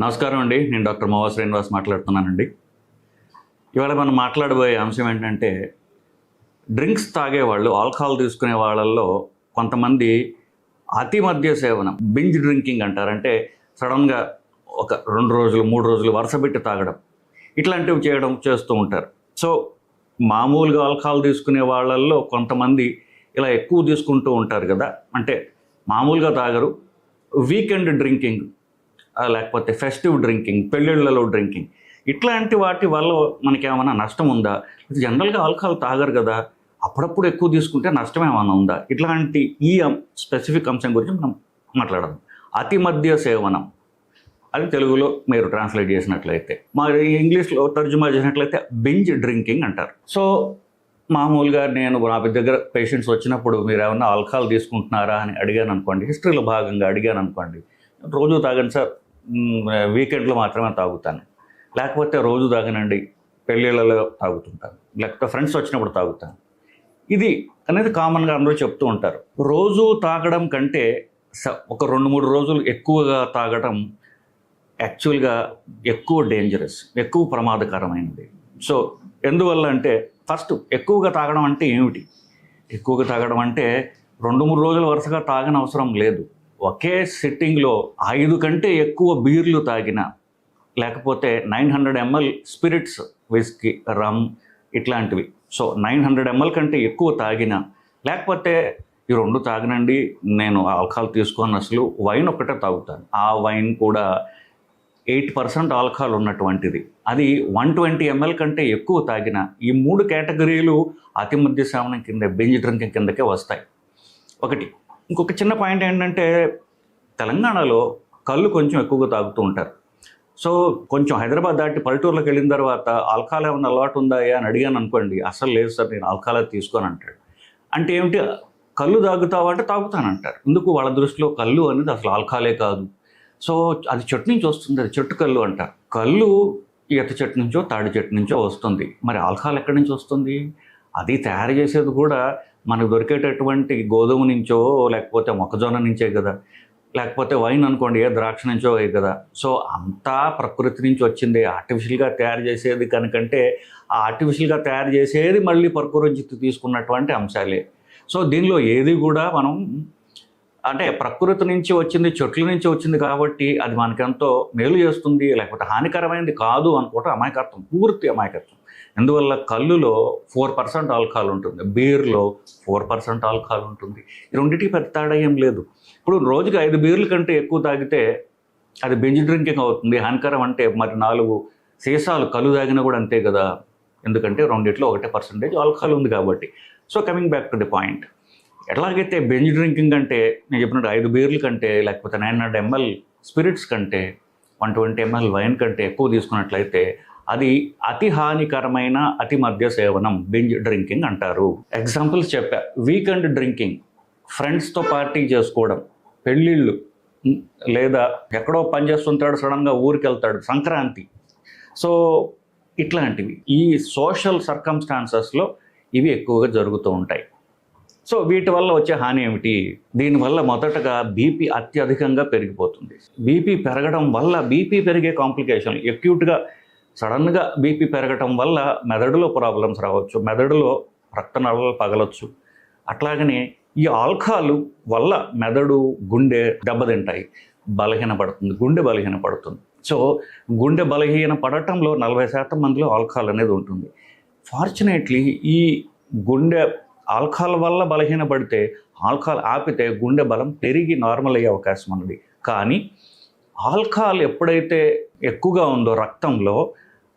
నమస్కారం అండి. నేను డాక్టర్ మోవా శ్రీనివాస్ మాట్లాడుతున్నానండి. ఇవాళ మనం మాట్లాడబోయే అంశం ఏంటంటే, డ్రింక్స్ తాగేవాళ్ళు, ఆల్కహాల్ తీసుకునే వాళ్ళల్లో కొంతమంది అతి మద్య సేవనం, బింజ్ డ్రింకింగ్ అంటారు. అంటే సడన్గా ఒక 2 రోజులు 3 రోజులు వరుస పెట్టి తాగడం, ఇట్లాంటివి చేస్తూ ఉంటారు. సో మామూలుగా ఆల్కహాల్ తీసుకునే వాళ్ళల్లో కొంతమంది ఇలా ఎక్కువ తీసుకుంటూ ఉంటారు కదా. అంటే మామూలుగా తాగరు, వీకెండ్ డ్రింకింగ్, లేకపోతే ఫెస్టివ్ డ్రింకింగ్, పెళ్ళిళ్ళలో డ్రింకింగ్, ఇట్లాంటి వాటి వల్ల మనకేమైనా నష్టం ఉందా? జనరల్గా ఆల్కహాల్ తాగరు కదా, అప్పుడప్పుడు ఎక్కువ తీసుకుంటే నష్టం ఏమైనా ఉందా? ఇట్లాంటి స్పెసిఫిక్ అంశం గురించి మనం మాట్లాడదాం. అతి మద్య సేవనం అది తెలుగులో మీరు ట్రాన్స్లేట్ చేసినట్లయితే, మరి ఇంగ్లీష్లో తర్జుమా చేసినట్లయితే బింజ్ డ్రింకింగ్ అంటారు. సో మామూలుగా నేను నా దగ్గర పేషెంట్స్ వచ్చినప్పుడు మీరు ఏమన్నా ఆల్కహాల్ తీసుకుంటున్నారా అని అడిగాను అనుకోండి, హిస్టరీలో భాగంగా అడిగాను అనుకోండి, రోజు తాగండి సార్, వీకెండ్లో మాత్రమే తాగుతాను, లేకపోతే రోజు తాగనండి, పెళ్ళిళ్ళలో తాగుతుంటాను, లేకపోతే ఫ్రెండ్స్ వచ్చినప్పుడు తాగుతాను. ఇది అనేది కామన్గా అందరూ చెప్తూ ఉంటారు. రోజు తాగడం కంటే ఒక 2-3 రోజులు ఎక్కువగా తాగడం యాక్చువల్గా ఎక్కువ డేంజరస్, ఎక్కువ ప్రమాదకరమైనది. సో ఎందువల్ల అంటే, ఫస్ట్ ఎక్కువగా తాగడం అంటే ఏమిటి? ఎక్కువగా తాగడం అంటే 2-3 రోజులు వరుసగా తాగని అవసరం లేదు. ఒకే సిట్టింగ్లో 5 కంటే ఎక్కువ బీర్లు తాగిన, లేకపోతే 900 ml స్పిరిట్స్, విస్కీ, రమ్ ఇట్లాంటివి, సో 900 ml కంటే ఎక్కువ తాగిన, లేకపోతే ఈ 2 తాగనండి, నేను ఆల్కహాల్ తీసుకొని అసలు వైన్ ఒక్కటే తాగుతాను, ఆ వైన్ కూడా 8% ఆల్కహాల్ ఉన్నటువంటిది, అది 120 ml కంటే ఎక్కువ తాగిన, ఈ 3 కేటగిరీలు అతి మద్య సేవనం కింద, బింజ్ డ్రింకింగ్ కిందకే వస్తాయి. ఒకటి. ఇంకొక చిన్న పాయింట్ ఏంటంటే, తెలంగాణలో కళ్ళు కొంచెం ఎక్కువగా తాగుతూ ఉంటారు. సో కొంచెం హైదరాబాద్ దాటి పల్లెటూరులోకి వెళ్ళిన తర్వాత ఆల్కహాల్ ఏమైనా అలవాటు ఉందా అని అడిగాను అనుకోండి, అసలు లేదు సార్, నేను ఆల్కహాల్ తీసుకోను అంటాడు. అంటే ఏమిటి, కళ్ళు తాగుతావా అంటే తాగుతానంటారు. ఎందుకు, వాళ్ళ దృష్టిలో కళ్ళు అనేది అసలు ఆల్కహాలే కాదు. సో అది చెట్టు నుంచి వస్తుంది, అది చెట్టు కళ్ళు అంటారు. కళ్ళు ఈత చెట్టు నుంచో తాడి చెట్టు నుంచో వస్తుంది, మరి ఆల్కహాల్ ఎక్కడి నుంచి వస్తుంది? అది తయారు చేసేది కూడా మనకు దొరికేటటువంటి గోధుమ నుంచో, లేకపోతే మొక్కజొన్న నుంచే కదా, లేకపోతే వైన్ అనుకోండి, ఏ ద్రాక్ష నుంచో కదా. సో అంతా ప్రకృతి నుంచి వచ్చింది. ఆర్టిఫిషియల్గా తయారు చేసేది కనుకంటే, ఆ ఆర్టిఫిషియల్గా తయారు చేసేది మళ్ళీ ప్రకృతి నుంచి తీసుకున్నటువంటి అంశాలే. సో దీనిలో ఏది కూడా మనం, అంటే ప్రకృతి నుంచి వచ్చింది, చెట్ల నుంచి వచ్చింది కాబట్టి అది మనకెంతో మేలు చేస్తుంది, లేకపోతే హానికరమైనది కాదు అనుకోవటం అమాయకత్వం, పూర్తి అమాయకత్వం. ఎందువల్ల కళ్ళులో 4% ఆల్కహాల్ ఉంటుంది, బీర్లో 4% ఆల్కహాల్ ఉంటుంది. ఈ రెండింటికి పెద్ద తేడా ఏం లేదు. ఇప్పుడు రోజుకి 5 బీర్ల కంటే ఎక్కువ తాగితే అది బింజ్ డ్రింకింగ్ అవుతుంది. హానికరం అంటే మరి 4 సీసాలు కళ్ళు తాగినా కూడా అంతే కదా, ఎందుకంటే రెండిట్లో 1% ఆల్కహాల్ ఉంది కాబట్టి. So coming back to the point, ఎట్లాగైతే బింజ్ డ్రింకింగ్ అంటే నేను చెప్పినట్టు 5 బీర్ల కంటే, లేకపోతే 900 ml స్పిరిట్స్ కంటే, 120 ml వైన్ కంటే ఎక్కువ తీసుకున్నట్లయితే అది అతి హానికరమైన అతి మద్య సేవనం, బింజ్ డ్రింకింగ్ అంటారు. ఎగ్జాంపుల్స్ చెప్పా. వీకెండ్ డ్రింకింగ్, ఫ్రెండ్స్తో పార్టీ చేసుకోవడం, పెళ్ళిళ్ళు, లేదా ఎక్కడో పని చేస్తుంటాడు, సడన్గా ఊరికి వెళ్తాడు, సంక్రాంతి. సో ఇట్లాంటివి ఈ సోషల్ సర్కమ్స్టాన్సెస్లో ఇవి ఎక్కువగా జరుగుతూ ఉంటాయి. సో వీటి వల్ల వచ్చే హాని ఏమిటి? దీనివల్ల మొదటగా బీపీ అత్యధికంగా పెరిగిపోతుంది. బీపీ పెరగడం వల్ల, బీపీ పెరిగే కాంప్లికేషన్, అక్యూట్గా సడన్గా బీపీ పెరగడం వల్ల మెదడులో ప్రాబ్లమ్స్ రావచ్చు, మెదడులో రక్తనాళాలు పగలొచ్చు. అట్లాగనే ఈ ఆల్కహాల్ వల్ల మెదడు, గుండె దెబ్బతింటాయి, బలహీనపడుతుంది, గుండె బలహీనపడుతుంది. సో గుండె బలహీన పడటంలో 40% మందిలో ఆల్కహాల్ అనేది ఉంటుంది. ఫార్చునేట్లీ ఈ గుండె ఆల్కహాల్ వల్ల బలహీనపడితే, ఆల్కహాల్ ఆపితే గుండె బలం పెరిగి నార్మల్ అయ్యే అవకాశం ఉన్నది. కానీ ఆల్కహాల్ ఎప్పుడైతే ఎక్కువగా ఉందో రక్తంలో,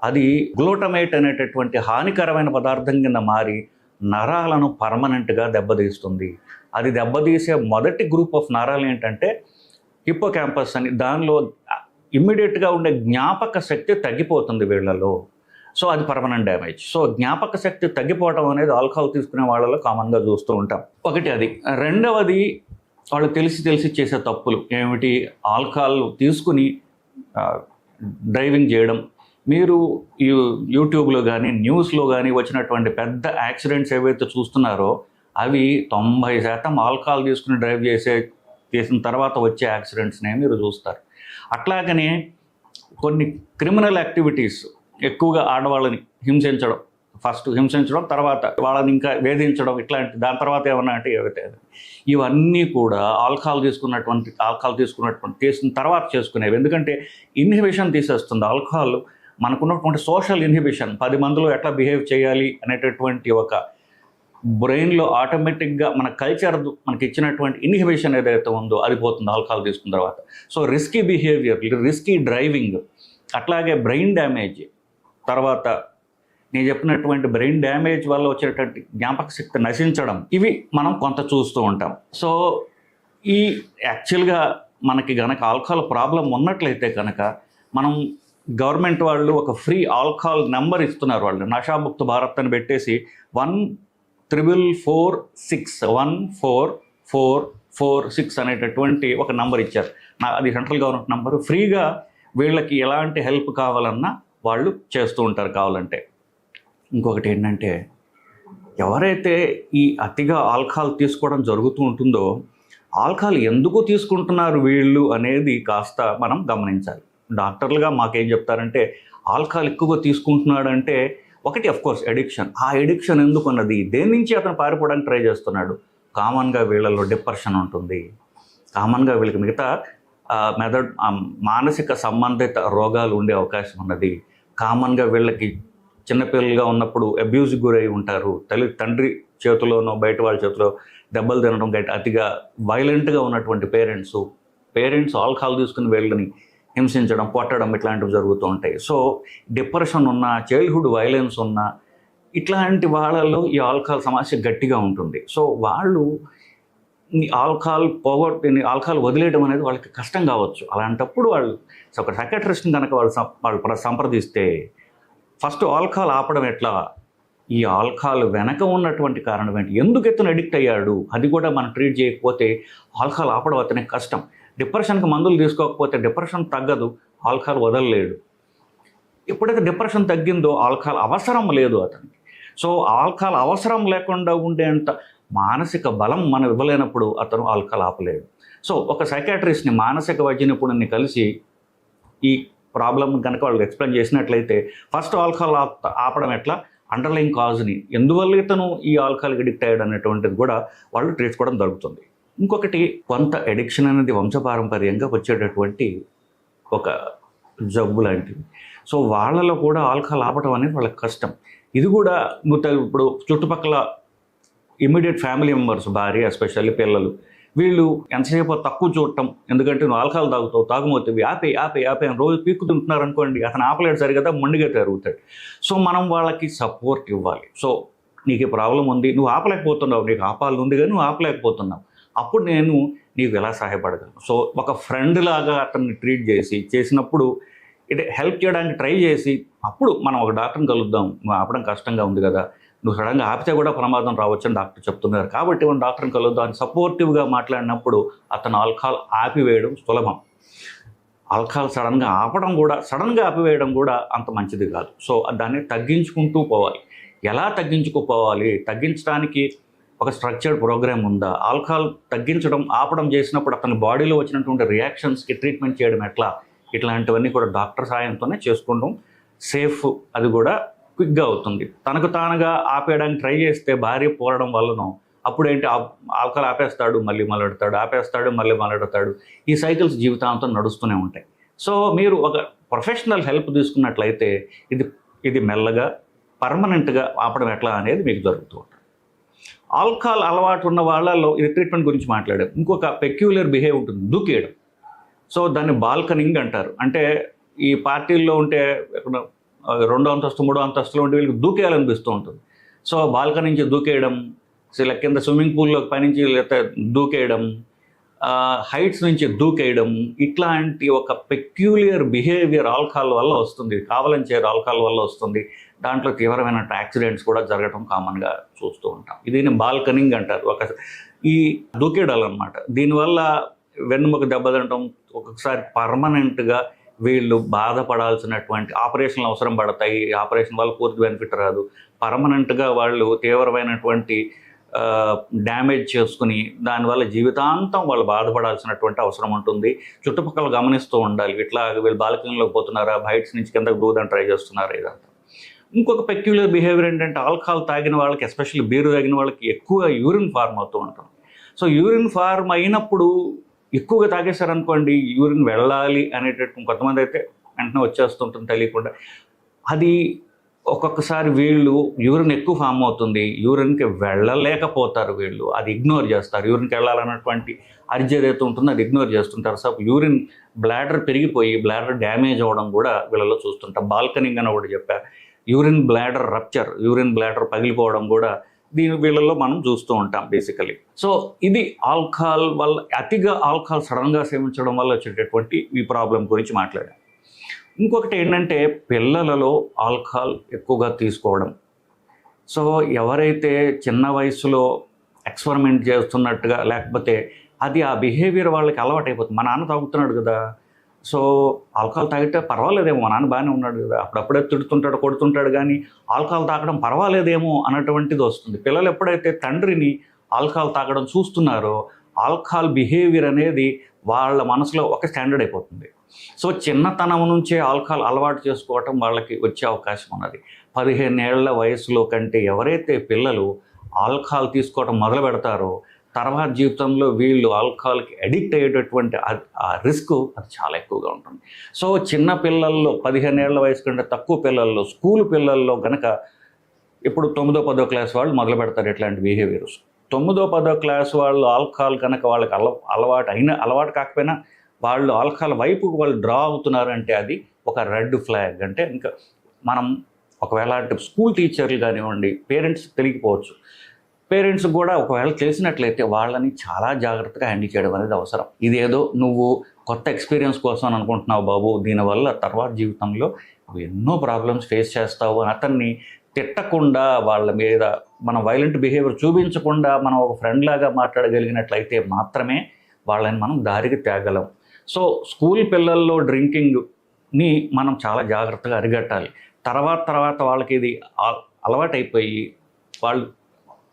అది గ్లూటమేట్ అనేటటువంటి హానికరమైన పదార్థం కింద మారి నరాలను పర్మనెంట్గా దెబ్బతీస్తుంది. అది దెబ్బతీసే మొదటి గ్రూప్ ఆఫ్ నరాలు ఏంటంటే హిప్పోకాంపస్ అని, దానిలో ఇమ్మీడియట్గా ఉండే జ్ఞాపక శక్తి తగ్గిపోతుంది వీళ్ళలో. సో అది పర్మనెంట్ డ్యామేజ్. సో జ్ఞాపక శక్తి తగ్గిపోవడం అనేది ఆల్కహాల్ తీసుకునే వాళ్ళలో కామన్గా చూస్తూ ఉంటాం. ఒకటి అది. రెండవది, వాళ్ళు తెలిసి చేసే తప్పులు ఏమిటి? ఆల్కహాల్ తీసుకుని డ్రైవింగ్ చేయడం. మీరు యూట్యూబ్లో కానీ న్యూస్లో కానీ వచ్చినటువంటి పెద్ద యాక్సిడెంట్స్ ఏవైతే చూస్తున్నారో అవి 90% ఆల్కహాల్ తీసుకుని డ్రైవ్ చేసిన తర్వాత వచ్చే యాక్సిడెంట్స్నే మీరు చూస్తారు. అట్లాగనే కొన్ని క్రిమినల్ యాక్టివిటీస్ ఎక్కువగా ఆడవాళ్ళని హింసించడం, ఫస్ట్ హింసించడం, తర్వాత వాళ్ళని ఇంకా వేధించడం, ఇట్లాంటి దాని తర్వాత ఏమన్నా అంటే ఏవైతే ఇవన్నీ కూడా ఆల్కహాల్ తీసుకున్నటువంటి చేసిన తర్వాత చేసుకునేవి. ఎందుకంటే ఇన్హిబిషన్ తీసేస్తుంది ఆల్కహాల్. మనకున్నటువంటి సోషల్ ఇన్హిబిషన్, 10 మందిలో ఎట్లా బిహేవ్ చేయాలి అనేటటువంటి ఒక బ్రెయిన్లో ఆటోమేటిక్గా మన కల్చర్ మనకి ఇచ్చినటువంటి ఇన్హిబిషన్ ఏదైతే ఉందో అది పోతుంది ఆల్కహాల్ తీసుకున్న తర్వాత. So risky behaviour, risky driving, అట్లాగే బ్రెయిన్ డ్యామేజ్, తర్వాత నేను చెప్పినటువంటి బ్రెయిన్ డ్యామేజ్ వల్ల వచ్చేటటువంటి జ్ఞాపక శక్తి నశించడం, ఇవి మనం కొంత చూస్తూ ఉంటాం. సో ఈ యాక్చువల్గా మనకి గనక ఆల్కహాల్ ప్రాబ్లం ఉన్నట్లయితే కనుక మనం గవర్నమెంట్ వాళ్ళు ఒక ఫ్రీ ఆల్కహాల్ నెంబర్ ఇస్తున్నారు. వాళ్ళు నషాముక్త భారత్ అని పెట్టేసి 14446 అనేటటువంటి ఒక నంబర్ ఇచ్చారు. అది సెంట్రల్ గవర్నమెంట్ నంబరు. ఫ్రీగా వీళ్ళకి ఎలాంటి హెల్ప్ కావాలన్నా వాళ్ళు చేస్తూ ఉంటారు కావాలంటే. ఇంకొకటి ఏంటంటే, ఎవరైతే ఈ అతిగా ఆల్కహాల్ తీసుకోవడం జరుగుతూ ఉంటుందో, ఆల్కహాల్ ఎందుకు తీసుకుంటున్నారు వీళ్ళు అనేది కాస్త మనం గమనించాలి. డాక్టర్లుగా మాకేం చెప్తారంటే, ఆల్కహాల్ ఎక్కువగా తీసుకుంటున్నాడంటే ఒకటి అఫ్కోర్స్ ఎడిక్షన్. ఆ ఎడిక్షన్ ఎందుకు అన్నది, దేని నుంచి అతను పారిపోవడానికి ట్రై చేస్తున్నాడు. కామన్గా వీళ్ళలో డిప్రెషన్ ఉంటుంది, కామన్గా వీళ్ళకి మిగతా మానసిక సంబంధిత రోగాలు ఉండే అవకాశం ఉన్నది. కామన్గా వీళ్ళకి చిన్నపిల్లలుగా ఉన్నప్పుడు అబ్యూజ్కి గురై ఉంటారు. తండ్రి చేతిలోనో బయట వాళ్ళ చేతిలో దెబ్బలు తినడం, అతిగా వైలెంట్గా ఉన్నటువంటి పేరెంట్స్ ఆల్కహాల్ తీసుకుని వీళ్ళని హింసించడం, కొట్టడం, ఇట్లాంటివి జరుగుతూ ఉంటాయి. సో డిప్రెషన్ ఉన్న, చైల్డ్హుడ్ వైలెన్స్ ఉన్న ఇట్లాంటి వాళ్ళలో ఈ ఆల్కహాల్ సమస్య గట్టిగా ఉంటుంది. సో వాళ్ళు ఆల్కహాల్ వదిలేయడం అనేది వాళ్ళకి కష్టం కావచ్చు. అలాంటప్పుడు వాళ్ళు ఒక సైకాట్రిస్ట్ని కనుక వాళ్ళు సంప్రదిస్తే, ఫస్ట్ ఆల్కహాల్ ఆపడం ఎట్లా, ఈ ఆల్కహాల్ వెనక ఉన్నటువంటి కారణం ఏంటి, ఎందుకు ఇతను అడిక్ట్ అయ్యాడు, అది కూడా మనం ట్రీట్ చేయకపోతే ఆల్కహాల్ ఆపడం అతనికి కష్టం. డిప్రెషన్కి మందులు తీసుకోకపోతే డిప్రెషన్ తగ్గదు, ఆల్కహాల్ వదలలేడు. ఎప్పుడైతే డిప్రెషన్ తగ్గిందో ఆల్కహాల్ అవసరం లేదు అతనికి. సో ఆల్కహాల్ అవసరం లేకుండా ఉండేంత మానసిక బలం మనం ఇవ్వలేనప్పుడు అతను ఆల్కహాల్ ఆపలేడు. సో ఒక సైకాట్రిస్ట్ని, మానసిక వైద్య నిపుణుడిని కలిసి ఈ ప్రాబ్లం కనుక వాళ్ళు ఎక్స్ప్లెయిన్ చేసినట్లయితే, ఫస్ట్ ఆల్కహాల్ ఆపడం ఎట్లా, అండర్లైన్ కాజ్ని, ఎందువల్ల ఇతను ఈ ఆల్కహాల్కి అడిక్ట్ అయ్యాడు అనేటువంటిది కూడా వాళ్ళు ట్రీట్ చేసుకోవడం జరుగుతుంది. ఇంకొకటి, కొంత ఎడిక్షన్ అనేది వంశపారంపర్యంగా వచ్చేటటువంటి ఒక జబ్బు లాంటిది. సో వాళ్ళలో కూడా ఆల్కహాల్ ఆపడం అనేది వాళ్ళకి కష్టం. ఇది కూడా ఇప్పుడు చుట్టుపక్కల ఇమ్మీడియట్ ఫ్యామిలీ మెంబర్స్, భార్య, ఎస్పెషల్లీ పిల్లలు, వీళ్ళు ఎంతసేపు తక్కువ చూడటం, ఎందుకంటే నువ్వు ఆల్కహాల్ తాగుతావు, తాగుమోతివి, ఆపే అని రోజు పీక్కుతుంటున్నారు అనుకోండి, అతను ఆపలేడు సరిగదా, మొండిగా తిరుగుతాడు. సో మనం వాళ్ళకి సపోర్ట్ ఇవ్వాలి. సో నీకు ఈ ప్రాబ్లం ఉంది, నువ్వు ఆపలేకపోతున్నావు, నీకు ఆపాలని ఉంది కానీ నువ్వు ఆపలేకపోతున్నావు, అప్పుడు నేను నీకు ఎలా సహాయపడగలను. సో ఒక ఫ్రెండ్ లాగా అతన్ని ట్రీట్ చేసినప్పుడు హెల్ప్ చేయడానికి ట్రై చేసి, అప్పుడు మనం ఒక డాక్టర్ని కలుద్దాం, నువ్వు ఆపడం కష్టంగా ఉంది కదా, నువ్వు సడన్గా ఆపితే కూడా ప్రమాదం రావచ్చని డాక్టర్ చెప్తున్నారు కాబట్టి మనం డాక్టర్ని కలుద్దాం అని సపోర్టివ్గా మాట్లాడినప్పుడు అతను ఆల్కహాల్ ఆపివేయడం సులభం. ఆల్కహాల్ సడన్గా ఆపివేయడం కూడా అంత మంచిది కాదు. సో దాన్ని తగ్గించుకుంటూ పోవాలి. ఎలా తగ్గించుకుపోవాలి, తగ్గించడానికి ఒక స్ట్రక్చర్డ్ ప్రోగ్రామ్ ఉందా, ఆల్కహాల్ ఆపడం చేసినప్పుడు అతని బాడీలో వచ్చినటువంటి రియాక్షన్స్కి ట్రీట్మెంట్ చేయడం ఎట్లా, ఇట్లాంటివన్నీ కూడా డాక్టర్ సాయంతోనే చేసుకుంటాం. సేఫ్, అది కూడా క్విక్గా అవుతుంది. తనకు తానుగా ఆపేయడానికి ట్రై చేస్తే భార్య పోరడం వల్లనో అప్పుడేంటి, ఆల్కహాల్ ఆపేస్తాడు, మళ్ళీ మొదలెడతాడు, ఆపేస్తాడు, మళ్ళీ మొదలెడతాడు. ఈ సైకిల్స్ జీవితాంతం నడుస్తూనే ఉంటాయి. సో మీరు ఒక ప్రొఫెషనల్ హెల్ప్ తీసుకున్నట్లయితే ఇది మెల్లగా పర్మనెంట్గా ఆపడం ఎట్లా అనేది మీకు జరుగుతూ ఉంటుంది. ఆల్కహాల్ అలవాటు ఉన్న వాళ్ళలో ఇది ట్రీట్మెంట్ గురించి మాట్లాడారు. ఇంకొక పెక్యులర్ బిహేవ్ ఉంటుంది, దూకేయడం. సో దాన్ని బాల్కనింగ్ అంటారు. అంటే ఈ పార్టీల్లో ఉంటే 2వ అంతస్తు 3వ అంతస్తులో ఉంటే వీళ్ళకి దూకేయాలనిపిస్తూ ఉంటుంది. సో బాల్కనీ నుంచి దూకేయడం, కింద స్విమ్మింగ్ పూల్లో పైనుంచి దూకేయడం, హైట్స్ నుంచి దూకేయడం, ఇట్లాంటి ఒక పెక్యులియర్ బిహేవియర్ ఆల్కహాల్ వల్ల వస్తుంది, కావాలని చేయరు, ఆల్కహాల్ వల్ల వస్తుంది. దాంట్లో తీవ్రమైన యాక్సిడెంట్స్ కూడా జరగడం కామన్గా చూస్తూ ఉంటాం. దీన్ని బాల్కనింగ్ అంటారు. ఈ దూకేయడాలు అనమాట. దీనివల్ల వెన్నుముక దెబ్బతినటం, ఒక్కొక్కసారి పర్మనెంట్గా వీళ్ళు బాధపడాల్సినటువంటి ఆపరేషన్లు అవసరం పడతాయి. ఆపరేషన్ వల్ల పూర్తి బెనిఫిట్ రాదు. పర్మనెంట్గా వాళ్ళు తీవ్రమైనటువంటి డ్యామేజ్ చేసుకుని దానివల్ల జీవితాంతం వాళ్ళు బాధపడాల్సినటువంటి అవసరం ఉంటుంది. చుట్టుపక్కల గమనిస్తూ ఉండాలి, ఇట్లా వీళ్ళు బాల్కనీలోకి పోతున్నారా, బయట నుంచి కిందకు దూదని ట్రై చేస్తున్నారా, ఇదంతా. ఇంకొక పెక్యులర్ బిహేవియర్ ఏంటంటే ఆల్కహాల్ తాగిన వాళ్ళకి, ఎస్పెషల్లీ బీరు తాగిన వాళ్ళకి ఎక్కువ యూరిన్ ఫార్మ్ అవుతూ ఉంటుంది. సో యూరిన్ ఫార్మ్ అయినప్పుడు ఎక్కువగా తాగేశారనుకోండి, యూరిన్ వెళ్ళాలి అనేటట్టు కొంతమంది అయితే వెంటనే వచ్చేస్తుంటుంది తెలియకుండా. అది ఒక్కొక్కసారి వీళ్ళు యూరిన్ ఎక్కువ ఫామ్ అవుతుంది, యూరిన్కి వెళ్ళలేకపోతారు, వీళ్ళు అది ఇగ్నోర్ చేస్తారు. యూరిన్కి వెళ్ళాలన్నటువంటి అర్జీ ఏదైతే ఉంటుందో అది ఇగ్నోర్ చేస్తుంటారు. సో యూరిన్ బ్లాడర్ పెరిగిపోయి బ్లాడర్ డ్యామేజ్ అవ్వడం కూడా వీళ్ళలో చూస్తుంటాం. బాల్కనింగ్ అని ఒకటి చెప్పా, urine bladder rupture, urine bladder పగిలిపోవడం కూడా వీళ్ళలో మనం చూస్తూ ఉంటాం బేసికలీ. సో ఇది ఆల్కహాల్ వల్ల, అతిగా ఆల్కహాల్ సడన్గా సేవించడం వల్ల వచ్చేటటువంటి ఈ ప్రాబ్లం గురించి మాట్లాడాం. ఇంకొకటి ఏంటంటే పిల్లలలో ఆల్కహాల్ ఎక్కువగా తీసుకోవడం. సో ఎవరైతే చిన్న వయసులో ఎక్స్పెరిమెంట్ చేస్తున్నట్టుగా, లేకపోతే అది ఆ బిహేవియర్ వాళ్ళకి అలవాటు అయిపోతుంది. మా నాన్న తాగుతున్నాడు కదా, సో ఆల్కహాల్ తాగితే పర్వాలేదేమో, మా నాన్న బాగానే ఉన్నాడు కదా, అప్పుడప్పుడే తిడుతుంటాడు, కొడుతుంటాడు, కానీ ఆల్కహాల్ తాగడం పర్వాలేదేమో అన్నటువంటిది వస్తుంది. పిల్లలు ఎప్పుడైతే తండ్రిని ఆల్కహాల్ తాగడం చూస్తున్నారో ఆల్కహాల్ బిహేవియర్ అనేది వాళ్ళ మనసులో ఒక స్టాండర్డ్ అయిపోతుంది. సో చిన్నతనం నుంచే ఆల్కహాల్ అలవాటు చేసుకోవటం వాళ్ళకి వచ్చే అవకాశం ఉన్నది. 15 ఏళ్ల వయసులో కంటే ఎవరైతే పిల్లలు ఆల్కహాల్ తీసుకోవటం మొదలు పెడతారో తర్వాత జీవితంలో వీళ్ళు ఆల్కహాల్కి అడిక్ట్ అయ్యేటటువంటి ఆ రిస్క్ అది చాలా ఎక్కువగా ఉంటుంది. సో చిన్న పిల్లల్లో, 15 ఏళ్ల వయసు కంటే తక్కువ పిల్లల్లో, స్కూల్ పిల్లల్లో కనుక ఇప్పుడు 9వ 10వ క్లాస్ వాళ్ళు మొదలు పెడతారు ఇట్లాంటి బిహేవియర్స్. 9వ 10వ క్లాస్ వాళ్ళు ఆల్కహాల్ కనుక వాళ్ళకి అలవాటు కాకపోయినా వాళ్ళు ఆల్కహాల్ వైపుకు వాళ్ళు డ్రా అవుతున్నారంటే అది ఒక రెడ్ ఫ్లాగ్. అంటే ఇంకా మనం ఒకవేళ స్కూల్ టీచర్లు కానివ్వండి, పేరెంట్స్ తెలియకపోవచ్చు, పేరెంట్స్ కూడా ఒకవేళ తెలిసినట్లయితే వాళ్ళని చాలా జాగ్రత్తగా హ్యాండిల్ చేయడం అనేది అవసరం. ఇదేదో నువ్వు కొత్త ఎక్స్పీరియన్స్ కోసం అనుకుంటున్నావు బాబు, దీనివల్ల తర్వాత జీవితంలో నువ్వు ఎన్నో ప్రాబ్లమ్స్ ఫేస్ చేస్తావు అని అతన్ని తిట్టకుండా, వాళ్ళ మీద మనం వైలెంట్ బిహేవియర్ చూపించకుండా మనం ఒక ఫ్రెండ్ లాగా మాట్లాడగలిగినట్లయితే మాత్రమే వాళ్ళని మనం దారికి తేగలం. సో స్కూల్ పిల్లల్లో డ్రింకింగ్ని మనం చాలా జాగ్రత్తగా అరిగట్టాలి. తర్వాత వాళ్ళకి ఇది అలవాటైపోయి వాళ్ళు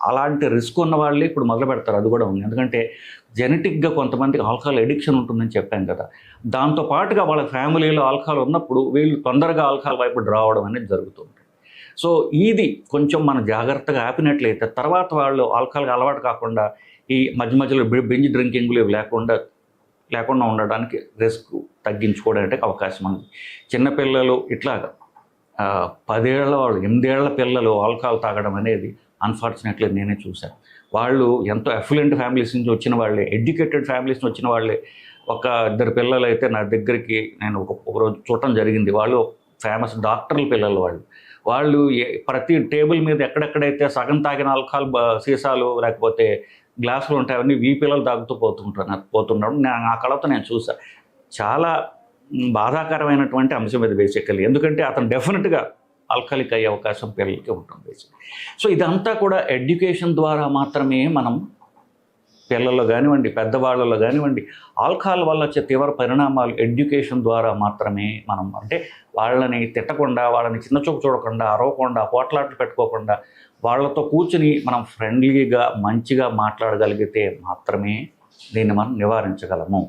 అలాంటి రిస్క్ ఉన్న వాళ్ళే ఇప్పుడు మొదలు పెడతారు. అది కూడా ఉంది, ఎందుకంటే జెనెటిక్గా కొంతమందికి ఆల్కహాల్ అడిక్షన్ ఉంటుందని చెప్పాను కదా, దాంతోపాటుగా వాళ్ళ ఫ్యామిలీలో ఆల్కహాల్ ఉన్నప్పుడు వీళ్ళు తొందరగా ఆల్కహాల్ వైపు డ్రా అవడం అనేది జరుగుతుంది. సో ఇది కొంచెం మనం జాగ్రత్తగా ఆపినట్లయితే తర్వాత వాళ్ళు ఆల్కహాల్కి అలవాటు కాకుండా ఈ మధ్యలో బింజ్ డ్రింకింగ్లు ఇవి లేకుండా ఉండడానికి రిస్క్ తగ్గించుకోవడానికి అవకాశం ఉంది. చిన్నపిల్లలు ఇట్లాగా 10 ఏళ్ల వాళ్ళు, 8 ఏళ్ల పిల్లలు ఆల్కహాల్ తాగడం అనేది అన్ఫార్చునేట్లీ నేనే చూశాను. వాళ్ళు ఎంతో అఫ్లుయెంట్ ఫ్యామిలీస్ నుంచి వచ్చిన వాళ్ళే, ఎడ్యుకేటెడ్ ఫ్యామిలీస్ నుంచి వచ్చిన వాళ్ళే. ఒక 2 పిల్లలు అయితే నా దగ్గరికి నేను ఒకరోజు చూడటం జరిగింది. వాళ్ళు ఫేమస్ డాక్టర్ల పిల్లలు. వాళ్ళు ప్రతి టేబుల్ మీద ఎక్కడెక్కడైతే సగం తాగిన ఆల్కహాల్ సీసాలు లేకపోతే గ్లాసులు ఉంటాయి, అవన్నీ పిల్లలు తాగుతూ పోతున్నాడు. నా కళతో నేను చూసాను. చాలా బాధాకరమైనటువంటి అంశం ఇది బేసికల్లీ. ఎందుకంటే అతను డెఫినెట్గా ఆల్కహాలిక్ అయ్యే అవకాశం పిల్లలకి ఉంటుంది బేసిక్. సో ఇదంతా కూడా ఎడ్యుకేషన్ ద్వారా మాత్రమే మనం పిల్లల్లో కానివ్వండి, పెద్దవాళ్ళలో కానివ్వండి, ఆల్కహాల్ వల్ల వచ్చే తీవ్ర పరిణామాలు ఎడ్యుకేషన్ ద్వారా మాత్రమే మనం, అంటే వాళ్ళని తిట్టకుండా, వాళ్ళని చిన్నచూపు చూడకుండా, అరవకుండా, పోట్లాట్లు పెట్టుకోకుండా వాళ్ళతో కూర్చుని మనం ఫ్రెండ్లీగా మంచిగా మాట్లాడగలిగితే మాత్రమే దీన్ని మనం నివారించగలము.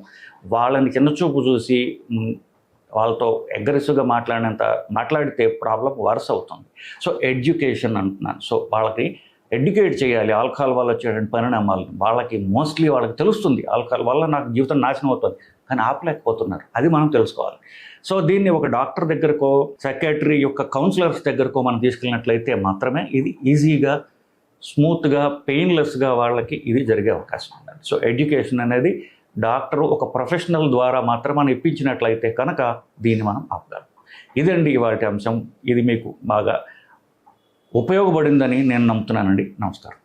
వాళ్ళని చిన్నచూపు చూసి వాళ్ళతో అగ్రెసివ్గా మాట్లాడితే ప్రాబ్లం వర్స్ అవుతుంది. సో ఎడ్యుకేషన్ అంటున్నాను. సో వాళ్ళకి ఎడ్యుకేట్ చేయాలి ఆల్కహాల్ వల్ల వచ్చేటువంటి పరిణామాలను. వాళ్ళకి మోస్ట్లీ వాళ్ళకి తెలుస్తుంది ఆల్కహాల్ వల్ల నాకు జీవితం నాశనం అవుతుంది, కానీ ఆపలేకపోతున్నారు. అది మనం తెలుసుకోవాలి. సో దీన్ని ఒక డాక్టర్ దగ్గరకో, సైకాట్రీ యొక్క కౌన్సిలర్స్ దగ్గరకో మనం తీసుకెళ్ళినట్లయితే మాత్రమే ఇది ఈజీగా, స్మూత్గా, పెయిన్లెస్గా వాళ్ళకి ఇది జరిగే అవకాశం ఉంది. సో ఎడ్యుకేషన్ అనేది డాక్టర్ ఒక ప్రొఫెషనల్ ద్వారా మాత్రం మనం ఇప్పించినట్లయితే కనుక దీన్ని మనం ఆపగలం. ఇదండి ఇవాటి అంశం. ఇది మీకు బాగా ఉపయోగపడిందని నేను నమ్ముతున్నానండి. నమస్కారం.